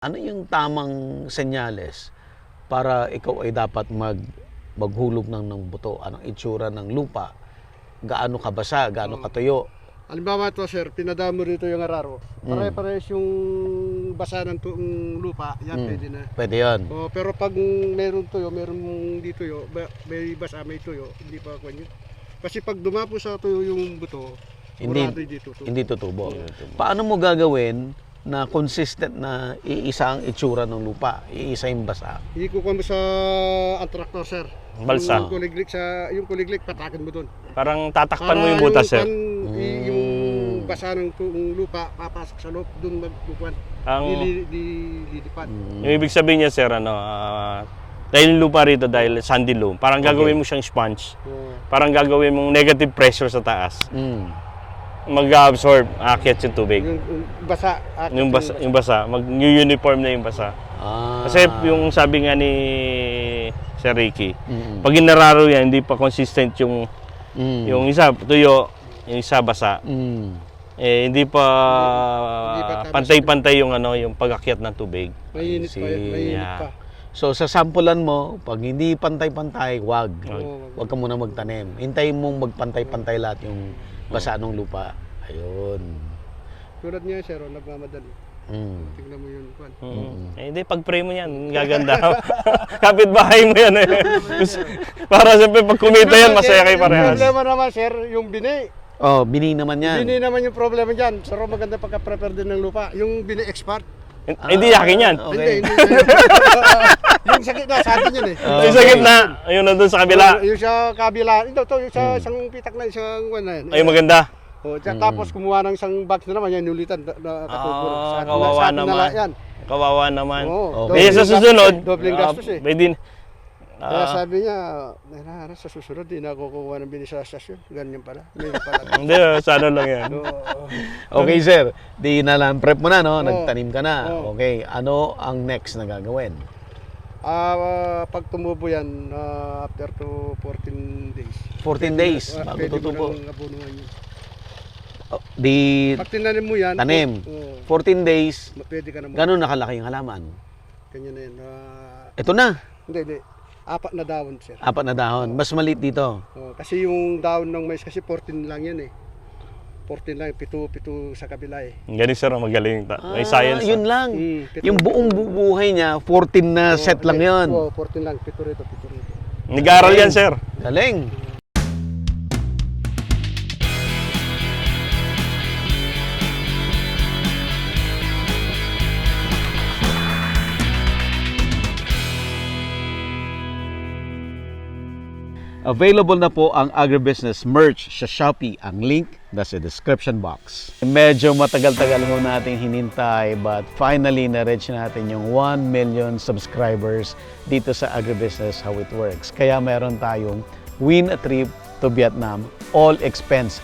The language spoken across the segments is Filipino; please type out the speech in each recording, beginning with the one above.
Ano yung tamang senyales para ikaw ay dapat maghulog ng buto? Anong itsura ng lupa? Gaano kabasa? Gaano katuyo? Halimbawa ito sir, pinadamo rito yung araro. Pare-parehas yung basa ng lupa, yan pwede na. Pwede yun. Pero pag meron tuyo, meron di tuyo, may basa, may tuyo, hindi pa kanya. Kasi pag dumapo sa tuyo yung buto, Hindi tutubo. Paano mo gagawin na consistent na iisa ang itsura ng lupa, iisa yung basa? Iko mo sa traktor sir. Balsa. Yung kuliglik, patakin mo doon. Parang tatakpan mo yung butas, sir. Yung basa ng lupa, papasok sa loob, doon magkukuhan. Lilipan. Yung ibig sabihin niya, sir, dahil yung lupa rito, dahil sandy loam, parang gagawin mo siyang sponge. Parang gagawin mong negative pressure sa taas. Mag-absorb, aakyat yung tubig. Yung basa. Yung basa, mag-uniform na yung basa. Kasi yung sabi nga ni Sir Ricky, pag inararo yan, hindi pa consistent yung isa tuyo, yung isa basa. Hindi pa pantay-pantay yung yung pag-akyat ng tubig. Mainit pa. So sa sampulan mo, pag hindi pantay-pantay, wag ka muna magtanim. Hintayin mong magpantay-pantay lahat yung basa ng lupa. Ayun. Tulad niya sir, nagmamadali. Tingnan mo yun, Kwan. Hindi, pag-pray mo yan, gaganda. Kapit-bahay mo yan eh. Para siyempre pag kumita yan, masaya kayo parehas. Yung problema naman sir, yung bini. Bini naman yan. Bini naman yung problema dyan. Pero maganda pagka-prepare din ng lupa. Yung bini expert. Hindi yakin yan. Okay. Hindi. Yung sakit na, sa atin yun eh. Yung sa gitna, yung nandun sa kabila. Yung sa kabila. Ito, yung sa isang pitak na, isang one na yan. Ay, maganda. Tapos kumuha ng isang box na naman, yan ulitan. Kawawa naman. Yan. Kawawa naman. Okay. Sa susunod, Dobling gastos eh. pwede. Kaya sabi niya, sa susunod, di na ako kukuha ng bini sa stasyon. Ganyan pala. Hindi, sana lang yan. Okay sir, di na lang prep mo na, no? Nagtanim ka na. Okay, ano ang next na gagawin? Pag tumubo yan, after to 14 days. 14 days bago tutubo. Pag tinanim mo yan, Tanim. 14 days, pwede ka na mo. gano'n nakalaki yung halaman? Ganyan na yan. Ito na, Hindi. 4 na dahon, sir. 4 na dahon. Mas maliit dito. Kasi yung dahon ng mais, kasi 14 lang yan eh. 14 lang, 7 sa kabila eh. Galing sir, magaling. May science. Yun lang. Pito. Yung buong buhay niya, 14 na set lang yun. 14 lang, 7 rito. Nag-aaral yan, sir. Galing. Available na po ang agribusiness merch sa Shopee. Ang link nasa description box. Medyo matagal-tagal mo natin hinintay but finally na-reach natin yung 1 million subscribers dito sa Agribusiness How It Works. Kaya meron tayong win a trip to Vietnam, all expense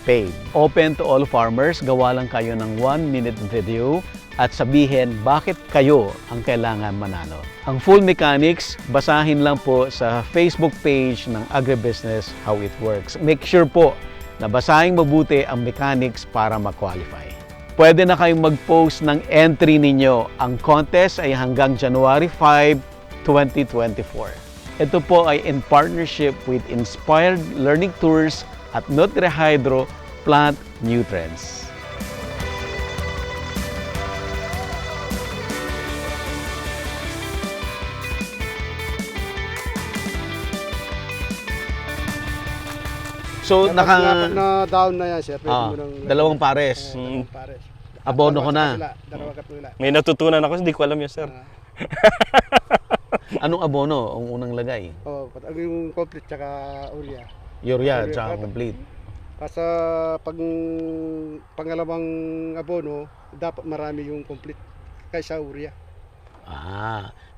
paid. Open to all farmers, gawa lang kayo ng 1-minute video at sabihin bakit kayo ang kailangan manalo. Ang full mechanics, basahin lang po sa Facebook page ng Agribusiness How It Works. Make sure po na basahin mabuti ang mechanics para ma-qualify. Pwede na kayong mag-post ng entry ninyo. Ang contest ay hanggang January 5, 2024. Ito po ay in partnership with Inspired Learning Tours at NutriHydro Plant Nutrients. So, Apat na dahon na yan, sir. Pwede mo ng... dalawang pares. pares. Abono ko na. Dalawa kapila. May natutunan ako, hindi ko alam yun, sir. Anong abono ang unang lagay? Yung complete tsaka urea. Urea, tsaka complete. Kasi pag pangalawang abono, dapat marami yung complete kaysa urea.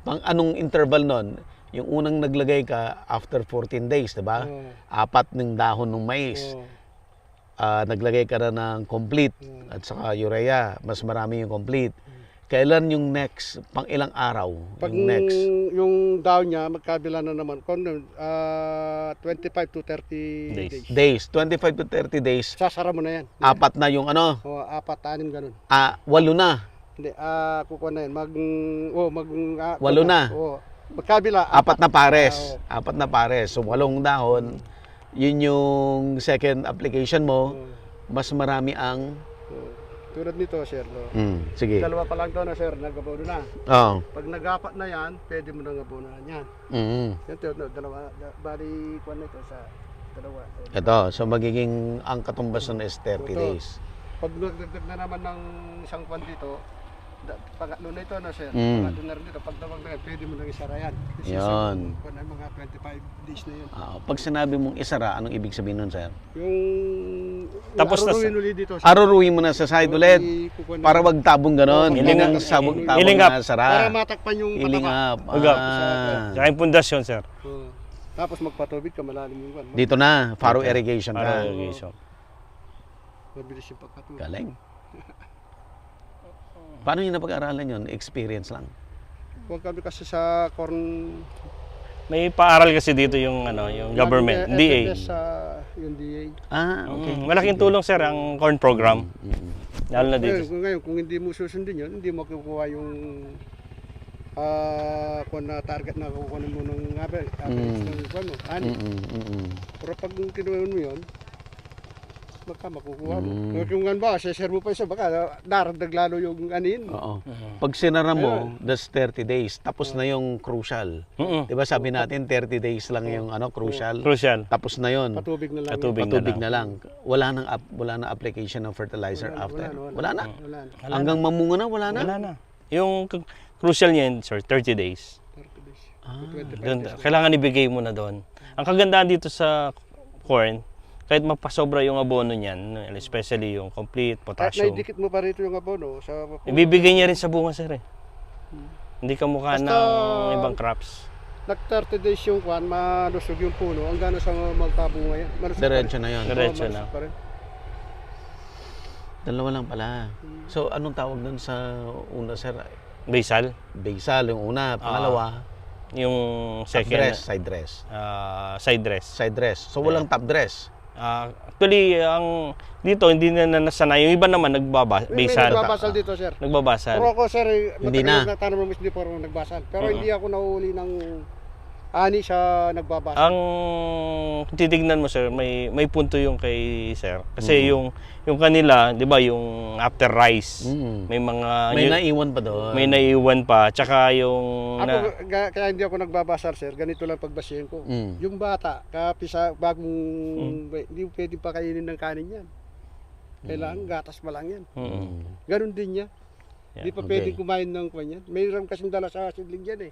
Pang anong interval nun? Yung unang naglagay ka after 14 days, diba? 4 ng dahon ng mais. Naglagay ka na ng complete at saka urea, mas marami yung complete. Kailan yung next? Pang ilang araw? Pag yung next? yung down niya, magkabila na naman. 25 to 30 days. 25 to 30 days. Sasara mo na yan. 4 na yung ano? 4, 6, ganun. 8 na. Hindi, kukuha na yan. Walo na. Magkabila. Apat na pares. Apat na pares. So, 8 dahon. Yun yung second application mo. Mas marami ang... Tulad nito, sir. No? Sige. Dalawa pa lang to na, sir. Nag-abono na. Oo. Pag nag-apat na yan, pwede mo nang abonohan yan. Yan, dalawa. Bali, kuha na ito sa dalawa. Ito. So, magiging ang katumbas nun is 30 days. Pag nagdagdag na naman ng isang kwan dito, pangatlo na ito na, sir. Mm. Pangatlo na rin dito. Pag tawag na yan, pwede mo nang isara yan. Kasi Yun. sa mga 25 days na yun. Pag sinabi mong isara, anong ibig sabihin nun, sir? Yung Tapos na, aruruin ulit dito. sir. Aruruin mo na sa side ulit Kukuha na- para wag tabong ganon. Oo, Hindi hiling- nang sabog tabong hiling up. na sara. Para matakpan yung Hiling pataba. up. Ugap. Tsaka yung pundasyon, sir. Oo. Tapos magpatubig ka, malalim yung kwan. Dito na, faro irrigation Para ka. irrigation. Mabilis yung pagkatubig. Galing. Paano nyo napag-aralan yun? Experience lang. Huwag kami kasi sa corn... May paaral kasi dito yung ano, yung government, DA. Sa yung DA. Okay. Malaking tulong, sir, ang corn program. Lalo na dito. Ngayon, kung hindi mo susundin yun, hindi mo makukuha yung kung na target na kukuha mo ng average ng kwan mo. Pero pag kinuha mo yun, baka makukuha mo. Kung nga ba, share mo pa isa, baka daradag lalo yung anin. Oo. Pag sinara mo, that's 30 days. Tapos na yung crucial. Diba sabi natin, 30 days lang yung crucial. Crucial. Tapos na yun. Patubig na lang. Patubig. Na lang. Wala nang application ng fertilizer after. Wala na. Wala na. Hanggang mamunga na, wala na. Wala na. Yung crucial niyan, sir, 30 days. 30 days. Doon, kailangan ibigay mo na doon. Ang kagandahan dito sa corn, kahit mapasobra yung abono niyan, especially yung complete, At potassium, naidikit mo pa rito yung abono. ibibigay niya rin sa bunga, sir. Hindi ka mukha Basta- ng ibang crops. Nag 30 days yung kwan, malusog yung puno. Ang gano'n sa magpabunga yan. Malusog pa rin. Diretso na yun. Diretso Oo, na. malusog pa rin. Dalawa lang pala. So, anong tawag dun sa una, sir? Basal, Basal, yung una. Pangalawa, yung top second, dress, side dress. side dress. Side dress. So, walang top dress. Actually, ang dito hindi na nasanay. Yung iba naman May basal. nagbabasal dito, sir. Nagbabasal. Pero ako, sir, Hindi na. matagal nagtanong mo, hindi pa ako nagbasal. Pero hindi ako nahuli ng ani sa nagbabasal. Ang titignan mo, sir, may punto yung kay sir. Kasi yung kanila, 'di ba, yung after rice, may mga May naiwan pa doon. may naiwan pa. Tsaka yung Ako, kaya hindi ako nagbabasal, sir. Ganito lang pagbasihin ko. Yung bata, kapisa, bagong, hindi pwede pa kainin ng kanin yan. Kailangan gatas pa lang yan. Ganon din niya. Hindi pa pwedeng kumain ng kwan yan. Mayroon kasing dala sa sidling yan eh.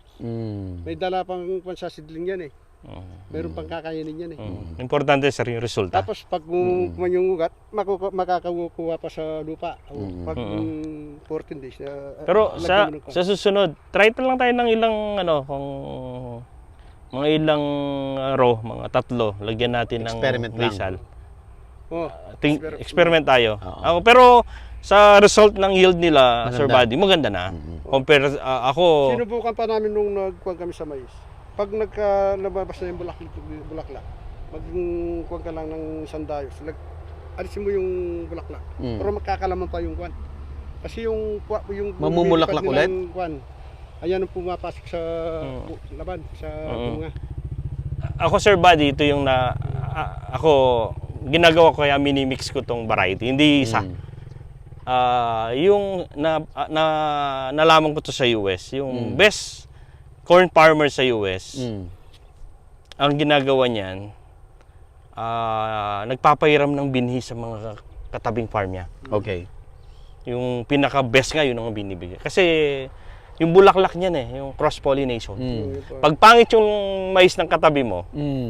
May dala pang kwan sa sidling yan eh. Mayroon pang kakainin yan eh. Importante, sir, yung resulta. Tapos pag kumain yung ugat, makakakuha pa sa lupa. Pag 14 days. Pero sa susunod, try lang tayo ng ilang kung mga ilang row, mga 3, lagyan natin ng Experiment lang. basal. Oh, Experiment tayo. Pero sa result ng yield nila, Maganda. Sir Buddy, maganda na. Compare ako, sinubukan pa namin nung nagkuhan kami sa mais. Pag nababas na yung bulaklak, magkuhan ka lang ng sandayos. Alisin mo yung bulaklak. Pero magkakalaman pa yung kuhan. Kasi yung Mamumulaklak ulit? Kuhan, ayan ang pumapasok sa laban, sa bunga. ako Sir Buddy, ito yung ako, ginagawa ko kaya minimix ko tong variety. Hindi isa. Yung nalaman ko to sa US, yung best corn farmer sa US, ang ginagawa niyan, nagpapahiram ng binhi sa mga katabing farm niya. Okay. Yung pinaka-best nga, yun ang binibigay. Kasi yung bulaklak niyan yung cross-pollination. Pag pangit yung mais ng katabi mo,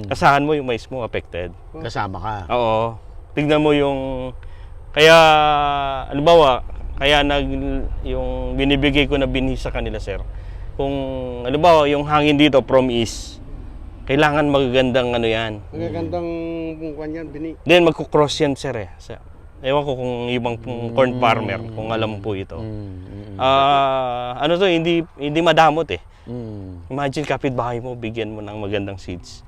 kasahan mo yung mais mo affected. Kasama ka. Oo. Tignan mo yung kaya halimbawa, yung binibigay ko na binhi sa kanila, sir. Kung halimbawa yung hangin dito from east, kailangan magagandang yan. Magagandang kuhan yan, bini. Then magko-cross yan, sir Ewan ko kung ibang corn farmer kung alam po ito. Hindi madamot Imagine kapitbahay mo, bigyan mo ng magandang seeds.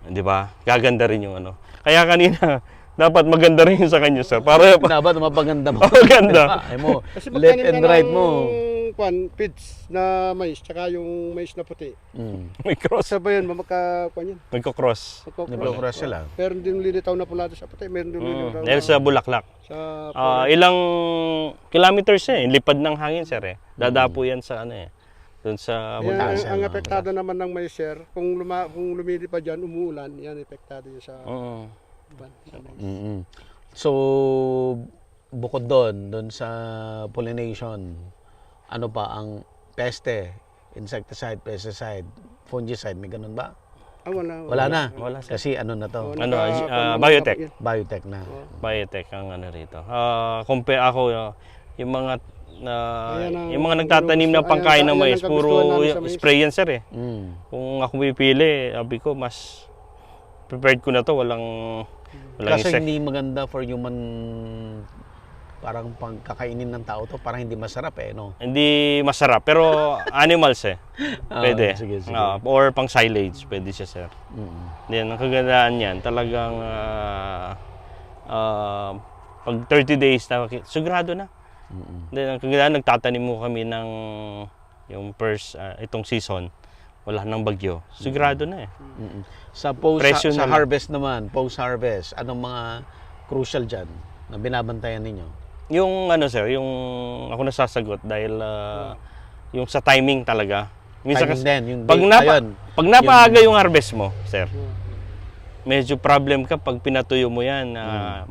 'Di ba? Gaganda rin yung Kaya kanina dapat maganda rin sa kanya, sir. Para Dapat mapaganda mo. maganda. Ay mo, Kasi left and right mo. Pids na mais, tsaka yung mais na puti. May cross. Sabay yun, magka-kwan yan. Nagko-cross. Nagko-cross sila. Meron din lilitaw na pula sa puti, meron din lilitaw Dahil sa Bulaklak. sa Ilang kilometers lipad ng hangin, sir eh. Dadapo yan sa ano eh. Doon sa Yan, Bulaklak. ang apektado naman ng mais, sir, kung lumilipad dyan, umuulan, yan apektado yun sa sa mais. So, bukod doon sa pollination, ano pa ang peste, insecticide, pesticide, fungicide, may ganun ba? Wala. Wala na. Wala, sir. Kasi ano na to? Ano, biotech. Biotech na. Biotech ang ano rito. Compare ako, yung mga Ayan yung mga nagtatanim ng pangkain ng mais, ang puro kagustuhan namin sa mais. spray yan, sir eh. Mm. Kung ako pipili, sabi ko, mas prepared ko na to, walang Kasi insect. hindi maganda for human, parang pagkakainin ng tao to, parang hindi masarap eh, no? Hindi masarap, pero animals eh. Pwede. Sige. Or pang silage, pwede siya, sir. Mm. Then, ang kagandaan yan, talagang pag 30 days na, sigurado na. Then, ang kagandaan, nagtatanim mo kami ng yung first, itong season, wala nang bagyo. Sigurado na eh. Sa Presyo sa na lang. harvest naman, post-harvest, anong mga crucial dyan na binabantayan ninyo? Yung ano, sir, yung ako nasasagot dahil yung sa timing talaga. Minsan Timing din, yung pag, date, ayun. pag napaaga yung harvest mo, sir, medyo problem ka pag pinatuyo mo yan.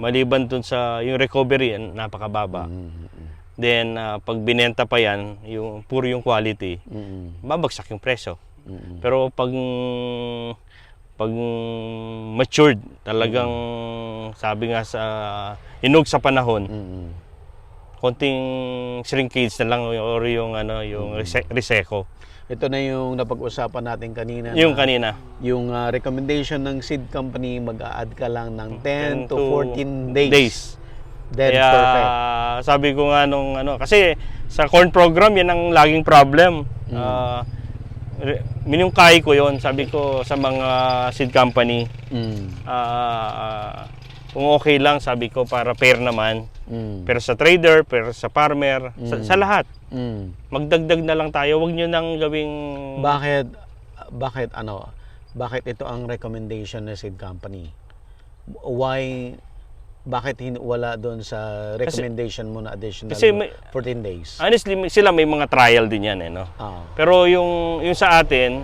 Maliban dun sa yung recovery, napakababa. Then, pag binenta pa yan, yung puro yung quality, babagsak yung presyo. Pero pag matured, talagang sabi nga sa hinog sa panahon, konting shrinkage na lang or yung ano, yung reseco. Ito na yung napag-usapan natin kanina. Yung na kanina. Yung recommendation ng seed company, mag-a-add ka lang ng 10 to 14 days. Then Kaya perfect. sabi ko nga nung ano, kasi sa corn program yan ang laging problem. Minungkay ko yon, sabi ko sa mga seed company, kung okay lang, sabi ko para fair naman. Pero sa trader, pero sa farmer, sa lahat. Magdagdag na lang tayo, wag nyo nang gawing... Bakit ito ang recommendation ng seed company? Why bakit wala doon sa recommendation mo na additional kasi 14 days? Honestly, sila may mga trial din yan eh, no? Pero yung sa atin,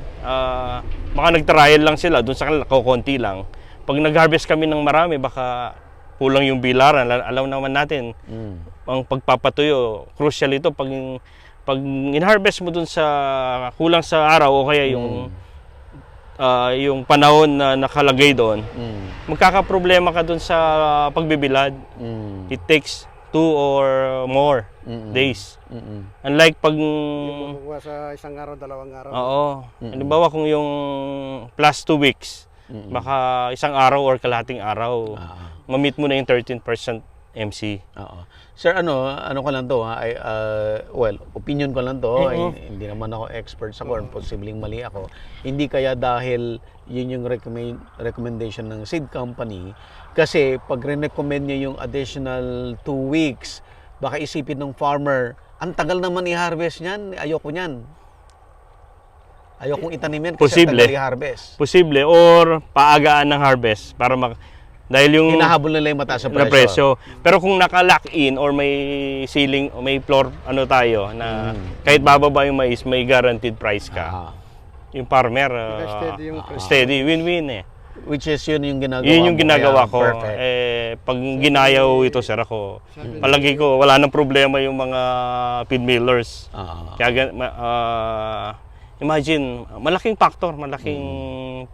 baka nag-trial lang sila, doon sa kanila kukunti lang. Pag nag-harvest kami ng marami, baka kulang yung bilaran. Alam naman natin, ang pagpapatuyo, crucial ito. Pag in-harvest mo doon sa kulang sa araw o kaya yung panahon na nakalagay doon, magkakaproblema ka doon sa pagbibilad. It takes 2 or more days. Unlike pag... Makukuha sa isang araw, 2 araw. Oo. Halimbawa kung yung plus 2 weeks, baka isang araw or kalahating araw, ma-meet mo na yung 13% MC. Sir, ano ko lang to ha? Well, opinion ko lang to. Hindi naman ako expert sa corn. Posibleng mali ako. Hindi kaya dahil yun yung recommendation ng seed company. Kasi pag recommend niya yung additional 2 weeks, baka isipin ng farmer, ang tagal naman i-harvest niyan. Ayoko niyan. Ayokong itanim yan kasi ang tagal i-harvest. Posible. Or paagaan ng harvest para dahil yung hinahabol nila yung mataas sa na presyo. Pero kung naka-lock in or may ceiling o may floor tayo na kahit bababa yung mais, may guaranteed price ka. Yung farmer Steady yung price. steady, win-win eh. Which is yun yung ginagawa Yun yung mo. ginagawa Kaya ko. perfect. Pag ginayaw ito, sir, ako, palagi ko wala nang problema yung mga feed millers. Kaya imagine, malaking factor, malaking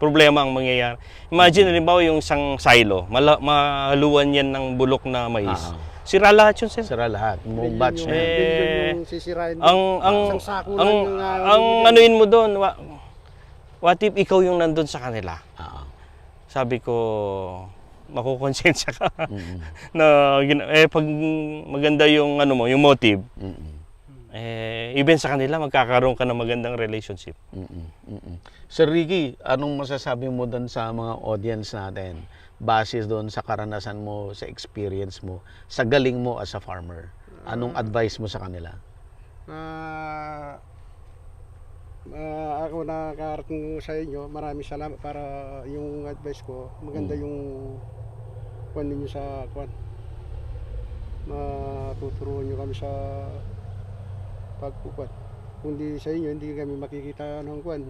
problema ang mangyayari. Imagine, halimbawa yung isang silo, mahaluan yan ng bulok na mais. Sira lahat yun, sir. Sira lahat. Buong batch na yan. Yung sisirain. Ang Isang sako lang yung anuin mo doon, what if ikaw yung nandun sa kanila? Sabi ko, makukonsensya ka na pag maganda yung yung motive. Even sa kanila, magkakaroon ka ng magandang relationship. Sir Ricky, anong masasabi mo doon sa mga audience natin base doon sa karanasan mo, sa experience mo, sa galing mo as a farmer? Anong advice mo sa kanila? Ako nakakarating sa inyo, maraming salamat para yung advice ko. Maganda yung kwan ninyo sa kwan. Matuturuan nyo kami sa pagkukuan. Kung di sa inyo, hindi kami makikita ng kwan.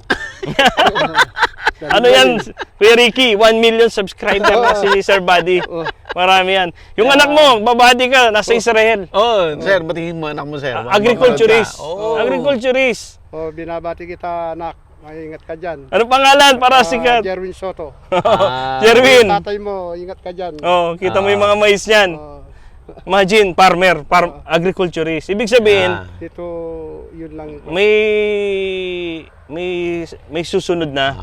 Ano yan, Kuya Ricky? 1 million subscriber na si Sir Buddy. Marami yan. Yung anak mo, babadi ka, nasa Israel. Sir, batiin mo anak mo, sir. Agriculturist. Oh. Agriculturist. Binabati kita, anak. Ingat ka dyan. Ano pangalan para sikat? Jerwin Soto. Jerwin. Tatay mo, ingat ka dyan. Oh, kita mo yung mga mais niyan. Imagine, farmer, agriculturist. Ibig sabihin, Dito, yun lang. may susunod na.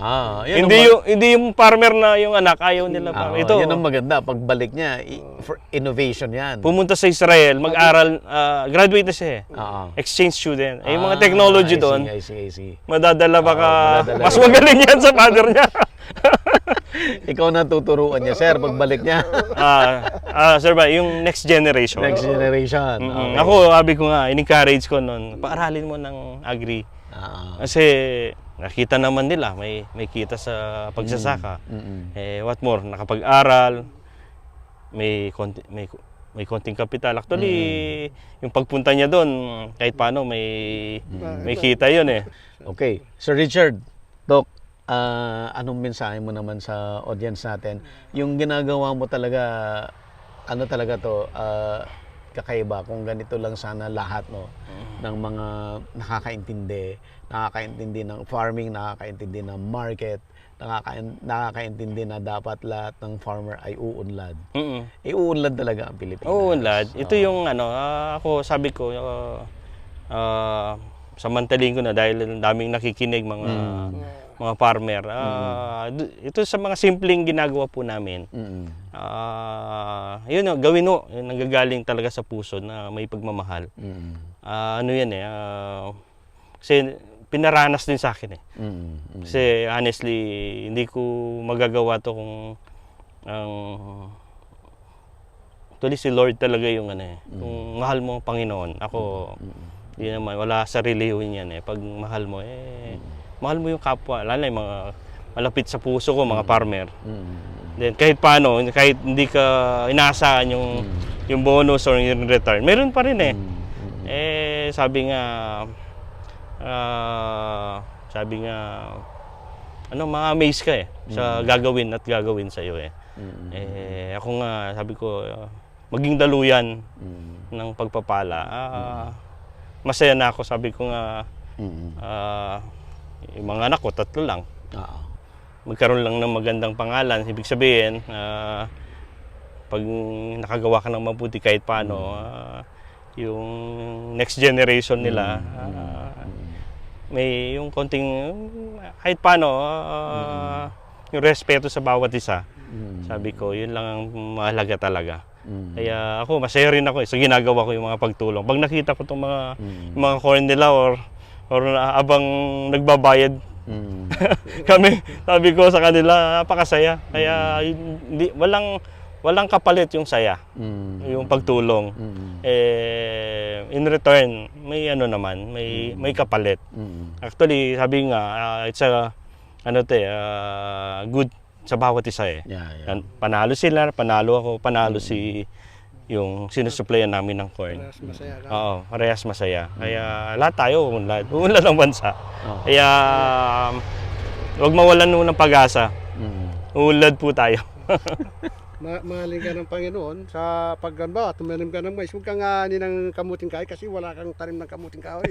Yan Hindi yung farmer na yung anak, ayaw nila. Ito, yan ang maganda. Pagbalik niya, for innovation yan. pumunta sa Israel, mag-aral, graduate na siya exchange student. Yung mga technology doon, I see. madadala baka, madadala. mas magaling yan sa father niya. Ikaw na tuturuan niya, sir, pagbalik niya. Sir ba, yung next generation. Next generation. Okay. Ako, sabi ko nga, in-encourage ko noon, paaralin mo ng agri. Kasi nakita naman nila, may kita sa pagsasaka. What more, nakapag-aral, may konting kapital. Actually, yung pagpunta niya doon, kahit paano, may kita yun eh. Okay. Sir Richard, Doc, anong mensahe mo naman sa audience natin? Yung ginagawa mo talaga, ano talaga to, kakaiba. Kung ganito lang sana lahat, no, ng mga nakakaintindi ng farming, nakakaintindi ng market, nakakaintindi na dapat lahat ng farmer ay uunlad. Uunlad talaga ang Pilipinas. Uunlad. Ito yung ako sabi ko, samantalin ko na dahil daming nakikinig mga farmer. Ito sa mga simpleng ginagawa po namin. Yun, gawin mo. Nanggagaling talaga sa puso na may pagmamahal. Ano yan eh. Kasi pinaranas din sa akin eh. Kasi honestly, hindi ko magagawa to kung actually si Lord talaga yung kung mahal mo ang Panginoon. Ako, hindi naman, wala sa relihiyon yan eh. Pag mahal mo mahal mo yung kapwa, lalo na yung mga malapit sa puso ko, mga farmer. Then kahit paano, kahit hindi ka inaasahan yung bonus or yung return, meron pa rin eh. Sabi nga, ma-amaze ka eh sa gagawin at gagawin sa iyo eh. Ako nga, sabi ko, maging daluyan ng pagpapala. Masaya na ako, sabi ko nga, yung mga anak ko, 3 lang. Magkaroon lang ng magandang pangalan. Ibig sabihin, pag nakagawa ka ng mabuti kahit paano, yung next generation nila, may yung konting, kahit paano, yung respeto sa bawat isa. Sabi ko, yun lang ang mahalaga talaga. Kaya ako, masaya rin ako sa ginagawa ko yung mga pagtulong. Pag nakita ko itong mga corn nila or abang nagbabayad kami, sabi ko sa kanila, napakasaya. Kaya walang kapalit yung saya, yung pagtulong. In return, may naman, may kapalit. Actually, sabi nga, it's a good sa bawat isa eh. Panalo sila, panalo ako, panalo yung sinusuplayan namin ng corn. Parehas masaya ka. Oo, parehas masaya. Kaya lahat tayo uunlad ng bansa. Kaya huwag mawalan ng pag-asa. Uunlad po tayo. Mahalin ka ng Panginoon sa pagganba, tumanim ka ng mais. Huwag kang ani ng kamuting kahoy kasi wala kang tanim ng kamuting kahoy.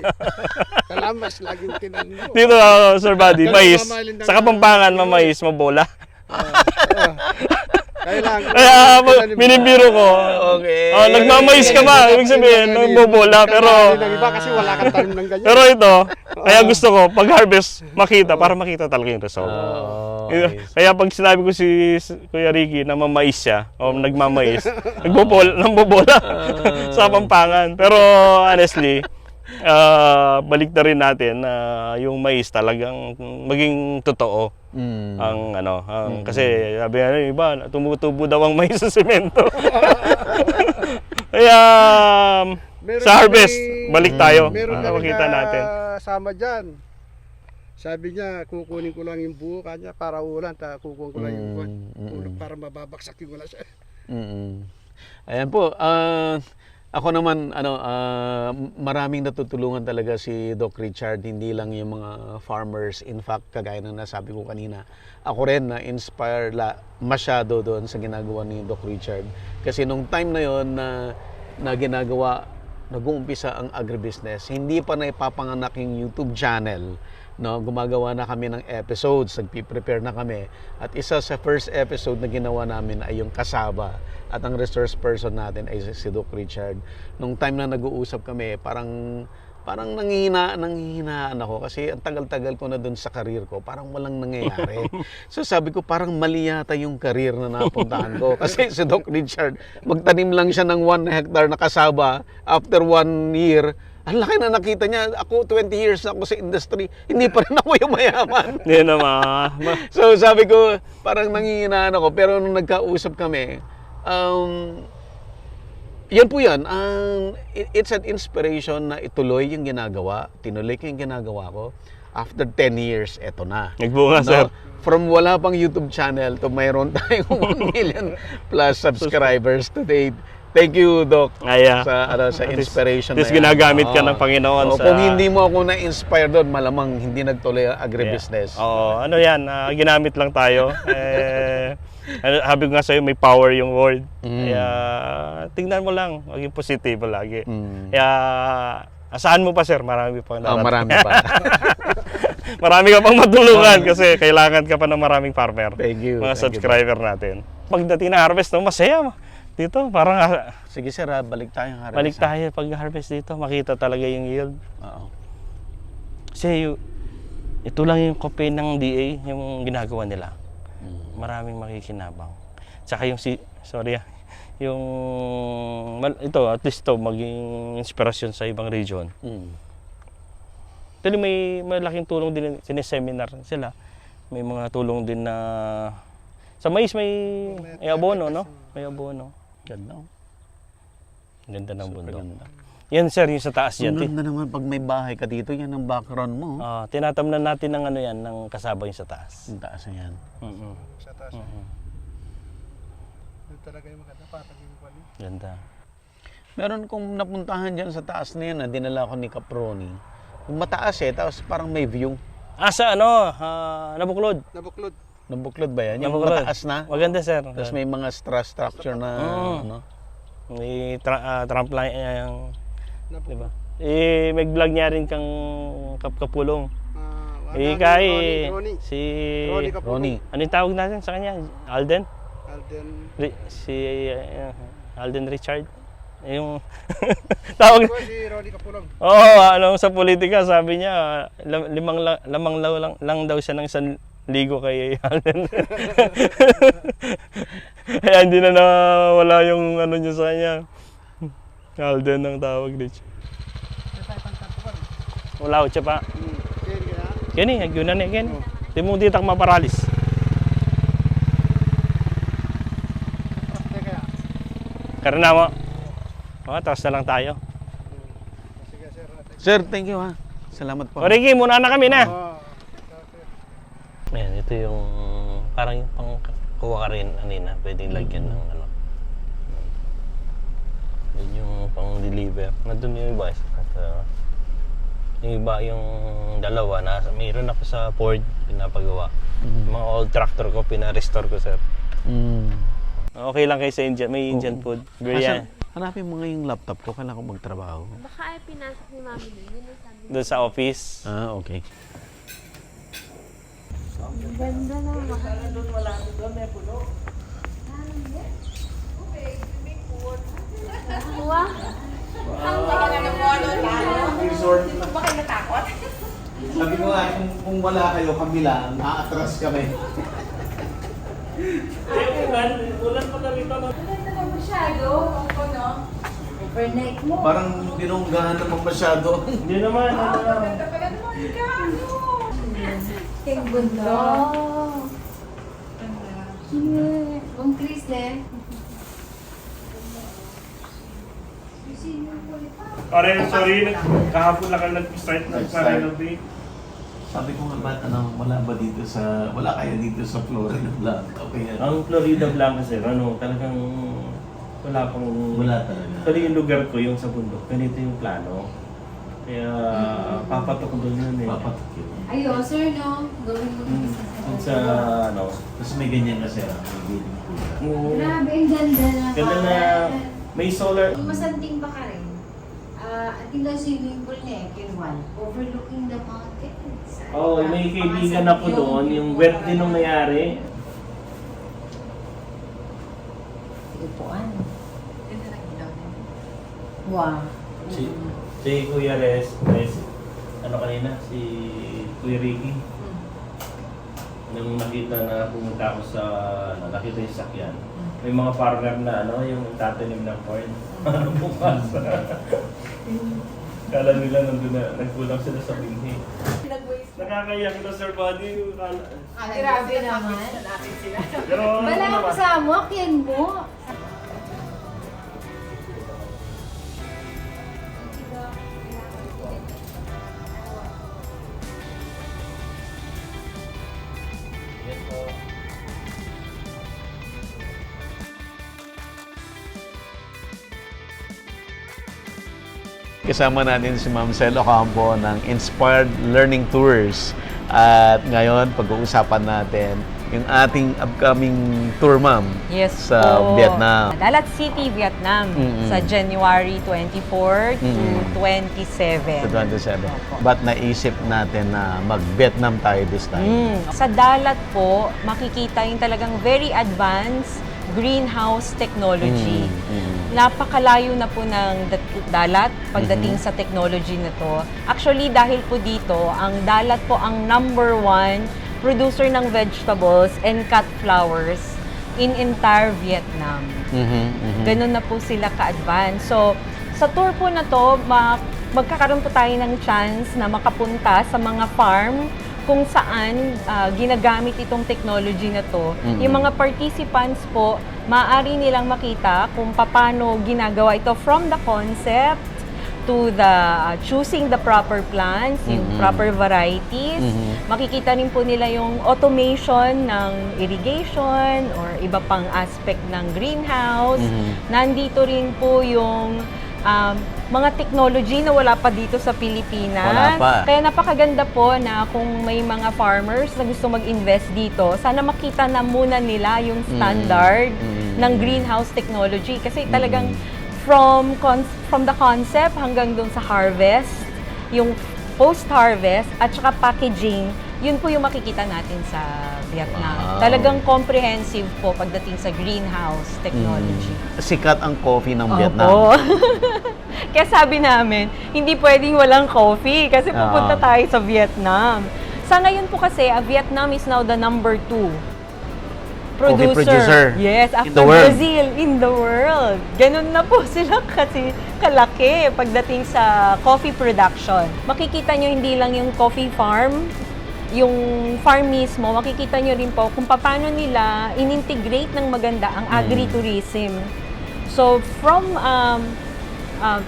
Kalamas, laging tinanim mo. Dito, Sir Buddy, mais. Sa Kapampangan, mamais, mabola. Kaya minibiro ko. Okay. Nagmamais ka ba? Ibig sabihin, nagbobola. Pero iba kasi wala kang tanim ng ganyan. pero ito, kaya gusto ko, pag harvest, para makita talaga yung result. Kaya pag sinabi ko si Kuya Ricky na mamais siya, o nagmamais, nagbobola sa Pampangan. Pero honestly, balik na rin natin na yung mais talagang maging totoo. Ang kasi sabi nga yung iba, tumutubo daw ang mais sa semento. Kaya Meron sa harvest, kami- balik tayo. Meron na Makita natin. sama dyan. Sabi niya, kukunin ko lang yung buo kanya para ulan, kukunin ko lang yung buwan. Para mababaksak yung wala siya. Ayan po, ako naman maraming natutulungan talaga si Doc Richard, hindi lang yung mga farmers. In fact, kagaya ng nasabi ko kanina, ako rin na-inspire masyado doon sa ginagawa ni Doc Richard. Kasi nung time na yon na ginagawa, nag-uumpisa ang agribusiness, hindi pa na ipapanganak yung YouTube channel. No, gumagawa na kami ng episodes, nagpi-prepare na kami. At isa sa first episode na ginawa namin ay yung kasaba. At ang resource person natin ay si Doc Richard. Nung time na nag-uusap kami, parang nanghihinaan ako kasi ang tagal-tagal ko na dun sa career ko, parang walang nangyayari. So sabi ko, parang mali yata yung career na napuntahan ko. Kasi si Doc Richard, magtanim lang siya ng 1 hectare na kasaba. After 1 year, ang laki na nakita niya. Ako, 20 years na ako sa industry, hindi pa rin ako yung mayaman. Hindi naman. So sabi ko, parang nangihinaan ako. Pero nung nagkausap kami, yan po yan. It's an inspiration na ituloy yung ginagawa. Tinuloy ko yung ginagawa ko. After 10 years, eto na. Nagbunga, sir. From wala pang YouTube channel to mayroon tayong 1 million plus subscribers today. Thank you, Doc, sa inspiration na yan. Ginagamit ka ng Panginoon. Kung hindi mo ako na-inspire doon, malamang hindi nagtuloy ang agribusiness. Oo, ginamit lang tayo. Sabi ko nga sa'yo, may power yung word. Kaya tingnan mo lang, maging positibo lagi. Kaya asahan mo pa, sir, marami pang darating. Marami pa. Marami ka pang matulungan kasi kailangan ka pa ng maraming farmer. Thank you. Mga subscriber natin. Pagdating na harvest, masaya. Dito, parang... Sige sir, balik tayo harvest. Balik tayo pag-harvest dito. Makita talaga yung yield. Oo. Kasi ito lang yung copy ng DA, yung ginagawa nila. Maraming makikinabang. Tsaka yung ito, at least to, maging inspirasyon sa ibang region. Actually, may malaking tulong din, sineseminar sila. May mga tulong din na... Sa mais may abono, no? May abono. Ganda. Ganda ng bundok. Yan sir, yung sa taas yan. Ganda naman pag may bahay ka dito, yan ang background mo. Tinatamnan natin ng ng kasaba yung sa taas. Yung taas na yan. Sa taas. Doon talaga yung maganda, parang yung kwali. Ganda. Meron kong napuntahan dyan sa taas na yan, dinala ko ni Caproni. Yung mataas tapos parang may view. Sa Nabuklod. Nabuklod ba yan? Yung Nabuklod. mataas na? Maganda sir. Tapos may mga structure na may trampoline yung diba? May vlog niya rin kang kapulong. Ronnie. Ano yung tawag natin sa kanya? Alden Richard. Yung tawag Si Ronnie Kapulong. sa politika sabi niya lamang lang daw siya ng isang ligo kay Alden. Kaya hindi na nawala yung niya sa kanya. Alden ang tawag dito. Wala ko siya pa. Kini, agyo na ni Ken. Di mo ditak maparalis. Karena mo. Taas na lang tayo. Sir, thank you ha. Salamat po. Ricky, muna na kami na. Ayan, ito yung parang yung pang kuha ka rin kanina. Pwedeng lagyan ng Yun yung pang deliver. Nandun yung iba. Yung iba yung dalawa na mayroon ako sa Ford pinapagawa. Mga old tractor ko, pina-restore ko, sir. Okay lang kayo sa Indian. May Indian food. Biryani. Hanapin mo nga yung laptop ko. Kailangan ko magtrabaho. Baka ay pinasok ni Mami doon. Yun ang sabi. Doon sa office. Okay. Ang ganda naman. Wow. Sabi ko nga, kung wala kayo, kami lang, aatras kami. Ulan pa na rito. Maganda na masyado. Ako, no? per night mo. Parang binunggahan naman masyado. Hindi naman, ano lang. Ang ganda. Ang Chris eh. Pare, sorry, kahapon lang ka nag-start nag-renovate. Sabi ko nga, ba't wala kayo dito sa Florida Blanca? Okay, Ang Florida Blanca, sir, talagang wala pang... wala talaga. Pero yung lugar ko, yung sa bundok, ganito yung plano. Kaya papatok doon yun eh. Papatok yun. Ayun, sir, no? Gawin mo Dun dito sa, Kasi may ganyan kasi may building po. Grabe, ang ganda na. Ganda na, may solar. Kung masanting pa ka rin, at yung swimming pool niya, Kinwal, overlooking the mountains. Oh, may kaibigan ako doon, yung wet din nung nangyari. Upuan. Wow. Si Kuya Res, kanina, si Kuya Ricky. Nung nakita na pumunta ako sa, nakita yung sakyan. May mga farmer na, yung tatanim ng corn. Bukas. Kala nila nandun na, nagkulang sila sa binhi. Nakakayak na Sir Buddy. Grabe naman. Pero Wala naman. ako sa mo, yan mo. Kasama natin si Ma'am Cel Ocampo ng Inspired Learning Tours. At ngayon, pag-uusapan natin yung ating upcoming tour, Ma'am, Yes sa po. Vietnam. Dalat City, Vietnam. Mm-mm. Sa January 24 to Mm-mm. 27. Sa 27. Opo. Ba't naisip natin na mag-Vietnam tayo this time? Sa Dalat po, makikita yung talagang very advanced greenhouse technology. Napakalayo na po ng Dalat pagdating sa technology na to. Actually, dahil po dito, ang Dalat po ang #1 producer ng vegetables and cut flowers in entire Vietnam. Ganun na po sila ka-advance. So, sa tour po na to, magkakaroon po tayo ng chance na makapunta sa mga farm kung saan ginagamit itong technology na to. Yung mga participants po, maaari nilang makita kung paano ginagawa ito from the concept to the choosing the proper plants, yung proper varieties. Makikita rin po nila yung automation ng irrigation or iba pang aspect ng greenhouse. Nandito rin po yung mga technology na wala pa dito sa Pilipinas. Wala pa. Kaya napakaganda po na kung may mga farmers na gusto mag-invest dito, sana makita na muna nila yung standard ng greenhouse technology. Kasi talagang from the concept hanggang dun sa harvest, yung post-harvest at saka packaging, yun po yung makikita natin sa Vietnam. Wow. Talagang comprehensive po pagdating sa greenhouse technology. Sikat ang coffee ng Vietnam. Opo. Kaya sabi namin, hindi pwedeng walang coffee kasi pupunta tayo sa Vietnam. Sa ngayon po kasi, Vietnam is now the #2 Coffee producer Yes, in after the world. Brazil, in the world. Ganun na po sila kasi kalaki pagdating sa coffee production. Makikita nyo hindi lang yung coffee farm, yung farm mismo, makikita nyo rin po kung paano nila in-integrate ng maganda ang agritourism. So, from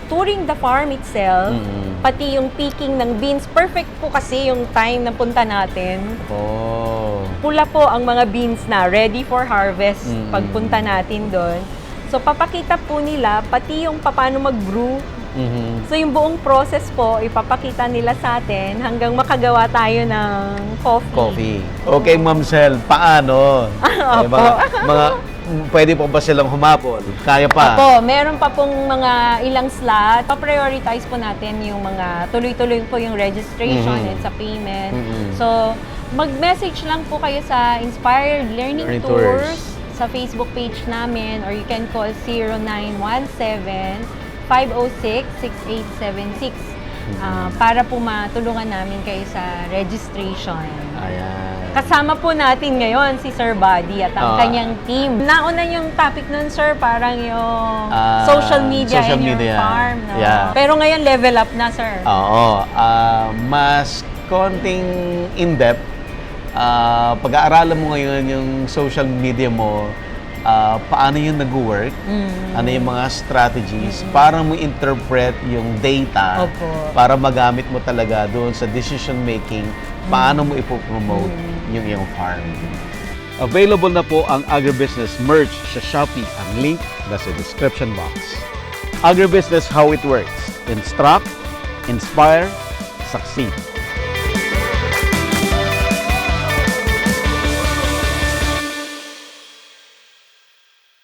touring the farm itself, pati yung picking ng beans, perfect po kasi yung time na punta natin. Pula po ang mga beans na ready for harvest pagpunta natin doon. So, papakita po nila pati yung paano mag-brew. So, yung buong process po, ipapakita nila sa atin hanggang makagawa tayo ng coffee. Okay, Ma'am Cel, paano? Opo. Pwede po ba silang humabol? Kaya pa? Opo, meron pa pong mga ilang slot. Pa-prioritize po natin yung mga tuloy-tuloy po yung registration and sa payment. So, mag-message lang po kayo sa Inspired Learning Tours sa Facebook page namin, or you can call 0917-506-6876. para po matulungan namin kayo sa registration. Ayan. Kasama po natin ngayon si Sir Buddy at ang kanyang team. Nauna yung topic nun, sir, parang yung social media social in media. your farm. No? Yeah. Pero ngayon, level up na, sir. Oo. Mas konting in-depth. Pag-aaralan mo ngayon yung social media mo, paano yung nag-work, ano yung mga strategies, para mo interpret yung data, Opo. para magamit mo talaga doon sa decision making, paano mo ipopromote yung iyong farm. Available na po ang agribusiness merch sa Shopee. Ang link nasa description box. Agribusiness, how it works. Instruct, inspire, succeed.